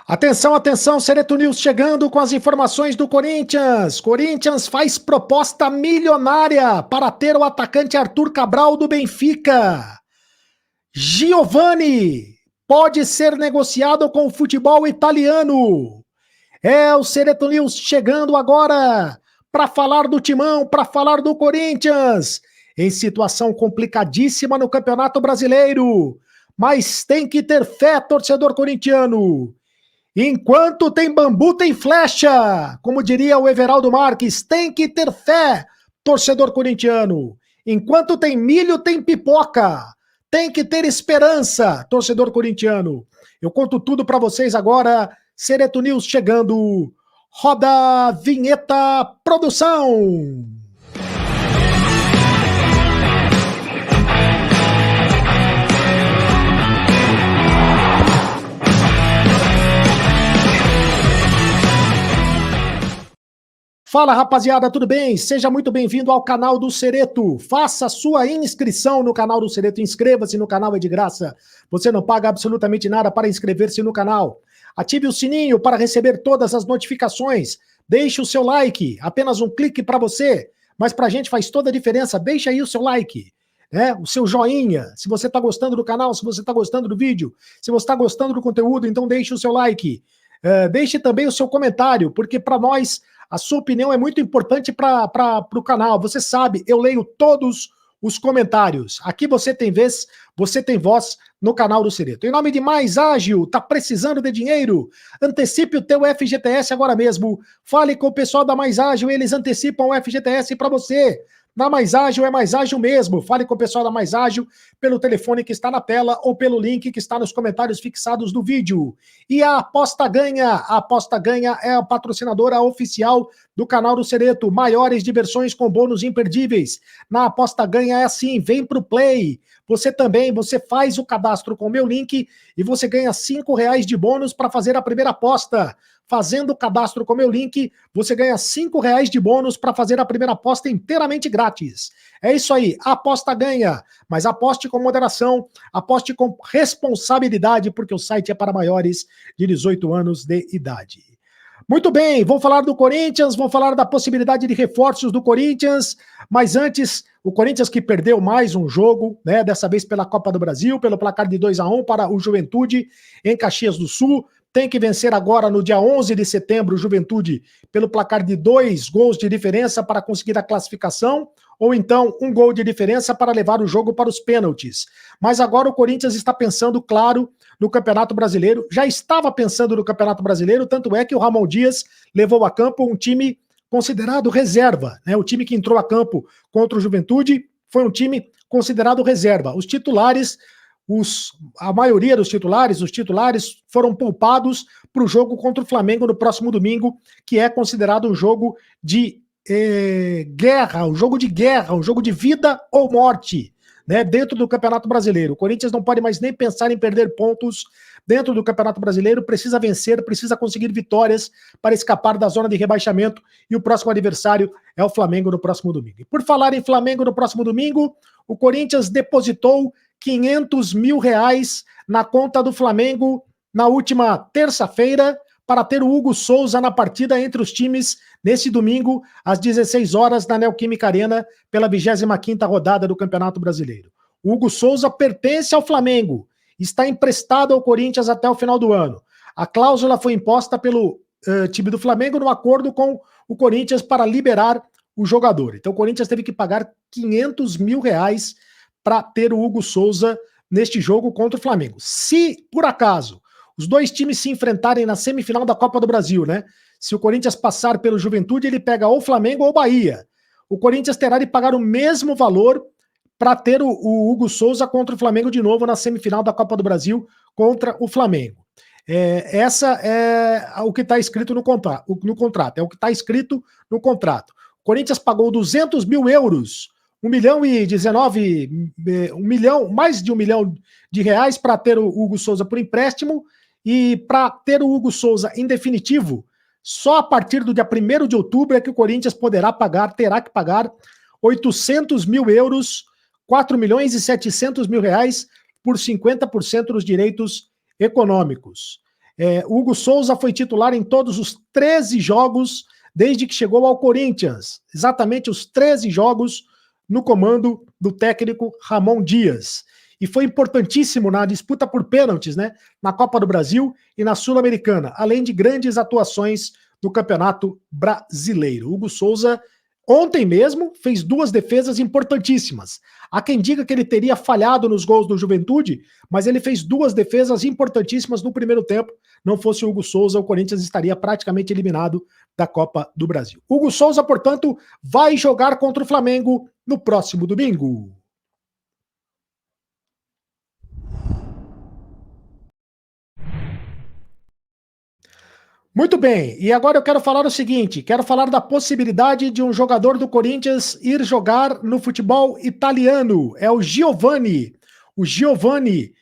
Atenção, atenção, Sereto News chegando com as informações do Corinthians. Corinthians faz proposta milionária para ter o atacante Arthur Cabral do Benfica. Giovani pode ser negociado com o futebol italiano. É o Sereto News chegando agora para falar do Timão, para falar do Corinthians. Em situação complicadíssima no Campeonato Brasileiro. Mas tem que ter fé, torcedor corintiano. Enquanto tem bambu, tem flecha. Como diria o Everaldo Marques, tem que ter fé, torcedor corintiano. Enquanto tem milho, tem pipoca. Tem que ter esperança, torcedor corintiano. Eu conto tudo para vocês agora. Sereto News chegando. Roda a vinheta, produção. Fala, rapaziada, tudo bem? Seja muito bem-vindo ao canal do Sereto. Faça sua inscrição no canal do Sereto. Inscreva-se no canal, é de graça. Você não paga absolutamente nada para inscrever-se no canal. Ative o sininho para receber todas as notificações. Deixe o seu like, apenas um clique para você, mas para a gente faz toda a diferença. Deixa aí o seu like, né? O seu joinha, se você está gostando do canal, se você está gostando do vídeo, se você está gostando do conteúdo, então deixe o seu like. Deixe também o seu comentário, porque para nós a sua opinião é muito importante para o canal. Você sabe, eu leio todos os comentários. Aqui você tem vez, você tem voz no canal do Sereto. Em nome de Mais Ágil, tá precisando de dinheiro? Antecipe o teu FGTS agora mesmo. Fale com o pessoal da Mais Ágil, eles antecipam o FGTS para você. Na Mais Ágil é Mais Ágil mesmo. Fale com o pessoal da Mais Ágil pelo telefone que está na tela ou pelo link que está nos comentários fixados do vídeo. E a Aposta Ganha é a patrocinadora oficial do canal do Sereto. Maiores diversões com bônus imperdíveis. Na Aposta Ganha é assim, vem pro Play. Você também, você faz o cadastro com o meu link e você ganha R$5 de bônus para fazer a primeira aposta. Fazendo o cadastro com o meu link, você ganha R$5 de bônus para fazer a primeira aposta inteiramente grátis. É isso aí, Aposta Ganha. Mas aposte com moderação, aposte com responsabilidade, porque o site é para maiores de 18 anos de idade. Muito bem, vamos falar do Corinthians, vamos falar da possibilidade de reforços do Corinthians, mas antes, o Corinthians que perdeu mais um jogo, né, dessa vez pela Copa do Brasil, pelo placar de 2-1 para o Juventude em Caxias do Sul, tem que vencer agora no dia 11 de setembro o Juventude pelo placar de 2 gols de diferença para conseguir a classificação, ou então 1 gol de diferença para levar o jogo para os pênaltis. Mas agora o Corinthians está pensando, claro, no Campeonato Brasileiro, já estava pensando no Campeonato Brasileiro, tanto é que o Ramon Dias levou a campo um time considerado reserva, né? O time que entrou a campo contra o Juventude foi um time considerado reserva. Os titulares, a maioria dos titulares, os titulares foram poupados para o jogo contra o Flamengo no próximo domingo, que é considerado um jogo de guerra, um jogo de vida ou morte, né, dentro do Campeonato Brasileiro. O Corinthians não pode mais nem pensar em perder pontos dentro do Campeonato Brasileiro, precisa vencer, precisa conseguir vitórias para escapar da zona de rebaixamento, e o próximo adversário é o Flamengo no próximo domingo. E por falar em Flamengo no próximo domingo, o Corinthians depositou R$500 mil na conta do Flamengo na última terça-feira para ter o Hugo Souza na partida entre os times nesse domingo às 16 horas na Neoquímica Arena pela 25ª rodada do Campeonato Brasileiro. O Hugo Souza pertence ao Flamengo, está emprestado ao Corinthians até o final do ano. A cláusula foi imposta pelo time do Flamengo no acordo com o Corinthians para liberar o jogador. Então o Corinthians teve que pagar R$500 mil para ter o Hugo Souza neste jogo contra o Flamengo. Se, por acaso, os dois times se enfrentarem na semifinal da Copa do Brasil, né? Se o Corinthians passar pelo Juventude, ele pega ou Flamengo ou Bahia. O Corinthians terá de pagar o mesmo valor para ter o Hugo Souza contra o Flamengo de novo na semifinal da Copa do Brasil contra o Flamengo. Essa é o que está escrito no contrato. É o que está escrito no contrato. O Corinthians pagou 200 mil euros, mais de 1 milhão de reais para ter o Hugo Souza por empréstimo, e para ter o Hugo Souza em definitivo, só a partir do dia 1º de outubro é que o Corinthians terá que pagar 800 mil euros, 4 milhões e 700 mil reais por 50% dos direitos econômicos. Hugo Souza foi titular em todos os 13 jogos desde que chegou ao Corinthians. Exatamente os 13 jogos no comando do técnico Ramon Dias. E foi importantíssimo na disputa por pênaltis, né? Na Copa do Brasil e na Sul-Americana, além de grandes atuações no Campeonato Brasileiro. Hugo Souza, ontem mesmo, fez 2 defesas importantíssimas. Há quem diga que ele teria falhado nos gols do Juventude, mas ele fez 2 defesas importantíssimas no primeiro tempo. Não fosse o Hugo Souza, o Corinthians estaria praticamente eliminado da Copa do Brasil. Hugo Souza, portanto, vai jogar contra o Flamengo no próximo domingo. Muito bem, e agora eu quero falar o seguinte, quero falar da possibilidade de um jogador do Corinthians ir jogar no futebol italiano, é o Giovani. O Giovani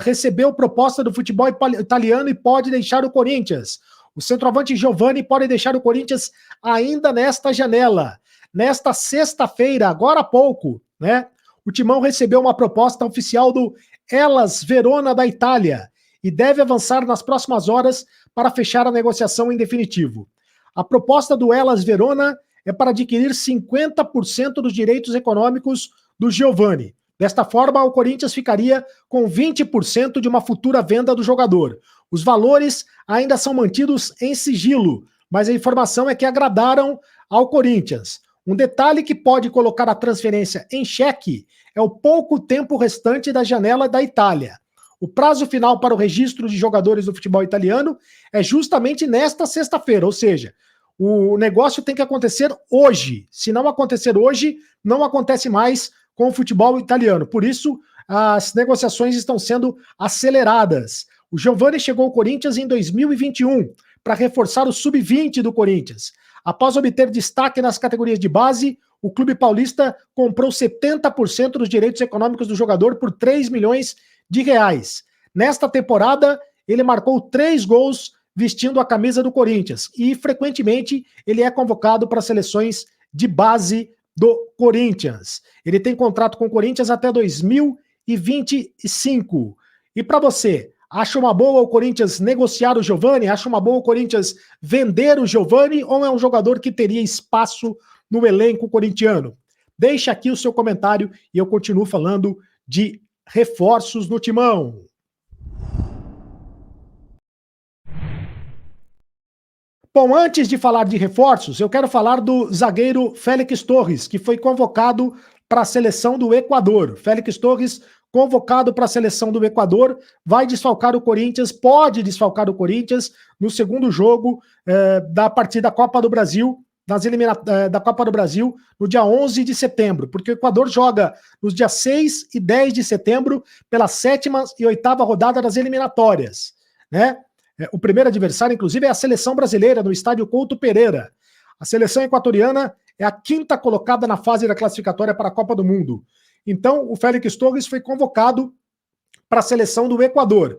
recebeu proposta do futebol italiano e pode deixar o Corinthians. O centroavante Giovani pode deixar o Corinthians ainda nesta janela. Nesta sexta-feira, agora há pouco, né? O Timão recebeu uma proposta oficial do Hellas Verona da Itália e deve avançar nas próximas horas para fechar a negociação em definitivo. A proposta do Hellas Verona é para adquirir 50% dos direitos econômicos do Giovani. Desta forma, o Corinthians ficaria com 20% de uma futura venda do jogador. Os valores ainda são mantidos em sigilo, mas a informação é que agradaram ao Corinthians. Um detalhe que pode colocar a transferência em xeque é o pouco tempo restante da janela da Itália. O prazo final para o registro de jogadores do futebol italiano é justamente nesta sexta-feira, ou seja, o negócio tem que acontecer hoje. Se não acontecer hoje, não acontece mais com o futebol italiano. Por isso, as negociações estão sendo aceleradas. O Giovani chegou ao Corinthians em 2021 para reforçar o sub-20 do Corinthians. Após obter destaque nas categorias de base, o clube paulista comprou 70% dos direitos econômicos do jogador por 3 milhões de reais. Nesta temporada, ele marcou 3 gols vestindo a camisa do Corinthians e, frequentemente, ele é convocado para seleções de base do Corinthians. Ele tem contrato com o Corinthians até 2025. E para você, acha uma boa o Corinthians negociar o Giovani? Acha uma boa o Corinthians vender o Giovani ou é um jogador que teria espaço no elenco corintiano? Deixa aqui o seu comentário e eu continuo falando de reforços no Timão. Bom, antes de falar de reforços, eu quero falar do zagueiro Félix Torres, que foi convocado para a seleção do Equador. Félix Torres, convocado para a seleção do Equador, vai desfalcar o Corinthians, pode desfalcar o Corinthians no segundo jogo da partida Copa do Brasil, da Copa do Brasil, no dia 11 de setembro, porque o Equador joga nos dias 6 e 10 de setembro pela 7ª e 8ª rodada das eliminatórias, né? O primeiro adversário, inclusive, é a seleção brasileira, no estádio Couto Pereira. A seleção equatoriana é a 5ª colocada na fase da classificatória para a Copa do Mundo. Então, o Félix Torres foi convocado para a seleção do Equador.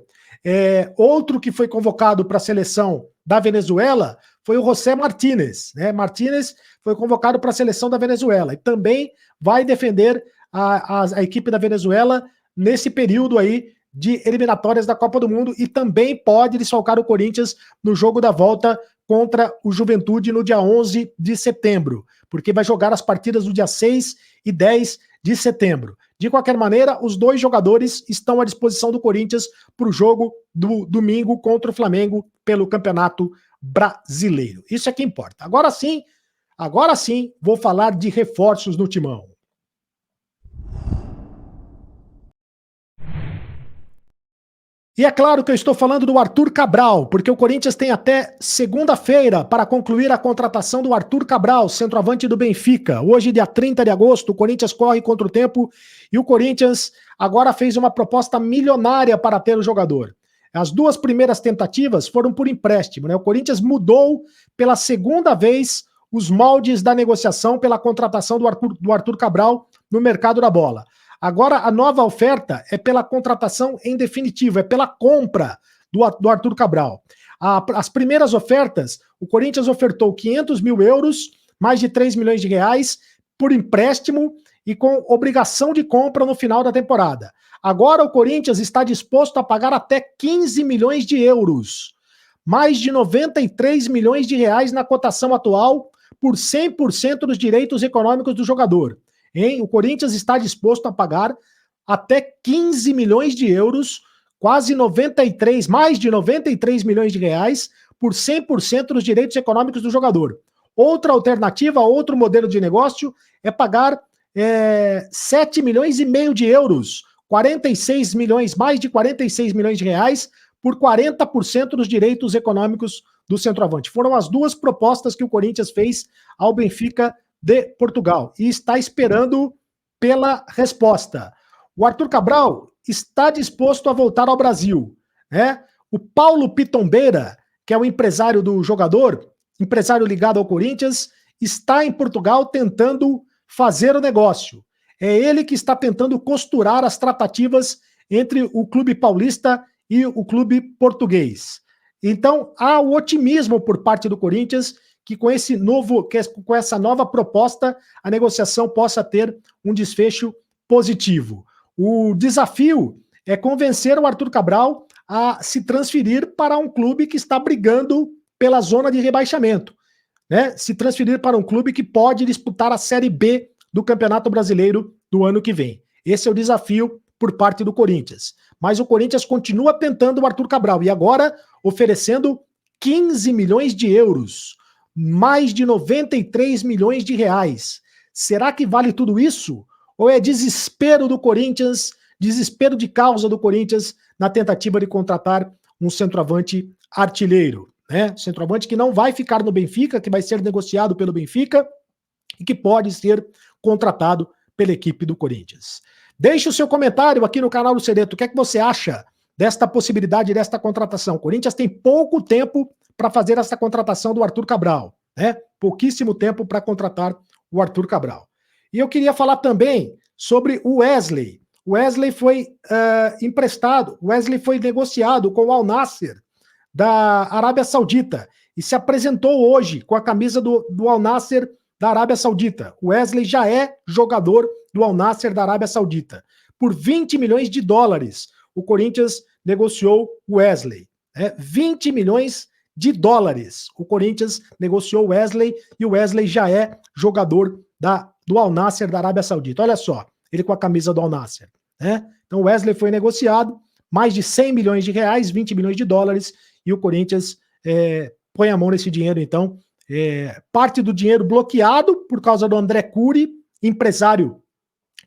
Outro que foi convocado para a seleção da Venezuela foi o José Martínez, né? Martínez foi convocado para a seleção da Venezuela e também vai defender a equipe da Venezuela nesse período aí de eliminatórias da Copa do Mundo e também pode desfalcar o Corinthians no jogo da volta contra o Juventude no dia 11 de setembro, porque vai jogar as partidas do dia 6 e 10 de setembro. De qualquer maneira, os 2 jogadores estão à disposição do Corinthians para o jogo do domingo contra o Flamengo pelo Campeonato Brasileiro. Isso é que importa. Agora sim, vou falar de reforços no Timão. E é claro que eu estou falando do Arthur Cabral, porque o Corinthians tem até segunda-feira para concluir a contratação do Arthur Cabral, centroavante do Benfica. Hoje, dia 30 de agosto, o Corinthians corre contra o tempo e o Corinthians agora fez uma proposta milionária para ter o jogador. As 2 primeiras tentativas foram por empréstimo, né? O Corinthians mudou pela segunda vez os moldes da negociação pela contratação do Arthur Cabral no mercado da bola. Agora, a nova oferta é pela contratação em definitivo, é pela compra do Arthur Cabral. As primeiras ofertas, o Corinthians ofertou 500 mil euros, mais de 3 milhões de reais, por empréstimo, e com obrigação de compra no final da temporada. Agora o Corinthians está disposto a pagar até 15 milhões de euros, mais de 93 milhões de reais na cotação atual, por 100% dos direitos econômicos do jogador. O Corinthians está disposto a pagar até 15 milhões de euros, mais de 93 milhões de reais, por 100% dos direitos econômicos do jogador. Outra alternativa, outro modelo de negócio, é pagar 7 milhões e meio de euros, 46 milhões, mais de 46 milhões de reais, por 40% dos direitos econômicos do centroavante. Foram as duas propostas que o Corinthians fez ao Benfica de Portugal e está esperando pela resposta. O Arthur Cabral está disposto a voltar ao Brasil, né? O Paulo Pitombeira, que é o empresário do jogador, empresário ligado ao Corinthians, está em Portugal tentando fazer o negócio. É ele que está tentando costurar as tratativas entre o clube paulista e o clube português. Então, há o otimismo por parte do Corinthians que com essa nova proposta, a negociação possa ter um desfecho positivo. O desafio é convencer o Arthur Cabral a se transferir para um clube que está brigando pela zona de rebaixamento, né? Se transferir para um clube que pode disputar a Série B do Campeonato Brasileiro do ano que vem. Esse é o desafio por parte do Corinthians. Mas o Corinthians continua tentando o Arthur Cabral e agora oferecendo 15 milhões de euros, mais de 93 milhões de reais. Será que vale tudo isso? Ou é desespero do Corinthians, desespero de causa do Corinthians na tentativa de contratar um centroavante artilheiro, né? Centroavante que não vai ficar no Benfica, que vai ser negociado pelo Benfica e que pode ser contratado pela equipe do Corinthians. Deixe o seu comentário aqui no canal do Cereto. O que é que você acha desta possibilidade, desta contratação? O Corinthians tem pouco tempo para fazer essa contratação do Arthur Cabral, né? Pouquíssimo tempo para contratar o Arthur Cabral. E eu queria falar também sobre o Wesley. O Wesley foi emprestado, o Wesley foi negociado com o Al Nassr da Arábia Saudita e se apresentou hoje com a camisa do Al Nassr da Arábia Saudita. O Wesley já é jogador do Al Nassr da Arábia Saudita. Por 20 milhões de dólares, o Corinthians negociou o Wesley. 20 milhões de dólares. O Corinthians negociou o Wesley e o Wesley já é jogador do Al Nassr da Arábia Saudita. Olha só, ele com a camisa do Al Nassr, né? Então o Wesley foi negociado, mais de 100 milhões de reais, 20 milhões de dólares, e o Corinthians põe a mão nesse dinheiro, então. Parte do dinheiro bloqueado por causa do André Curi, empresário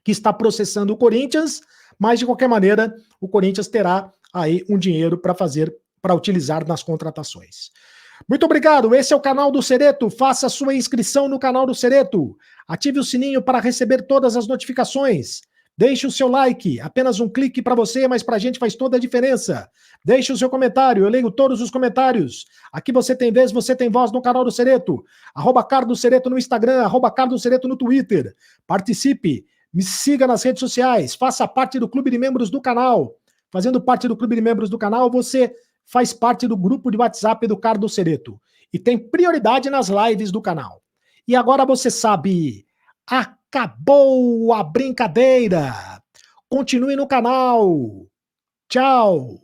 que está processando o Corinthians, mas de qualquer maneira o Corinthians terá aí um dinheiro para utilizar nas contratações. Muito obrigado, esse é o canal do Cereto, faça sua inscrição no canal do Cereto, ative o sininho para receber todas as notificações, deixe o seu like, apenas um clique para você, mas para a gente faz toda a diferença. Deixe o seu comentário, eu leio todos os comentários. Aqui você tem vez, você tem voz no canal do Cereto. @Carlos Cereto no Instagram, @Carlos Cereto no Twitter. Participe, me siga nas redes sociais, faça parte do clube de membros do canal. Fazendo parte do clube de membros do canal, você faz parte do grupo de WhatsApp do Carlos Cereto. E tem prioridade nas lives do canal. E agora você sabe, acabou a brincadeira. Continue no canal. Tchau.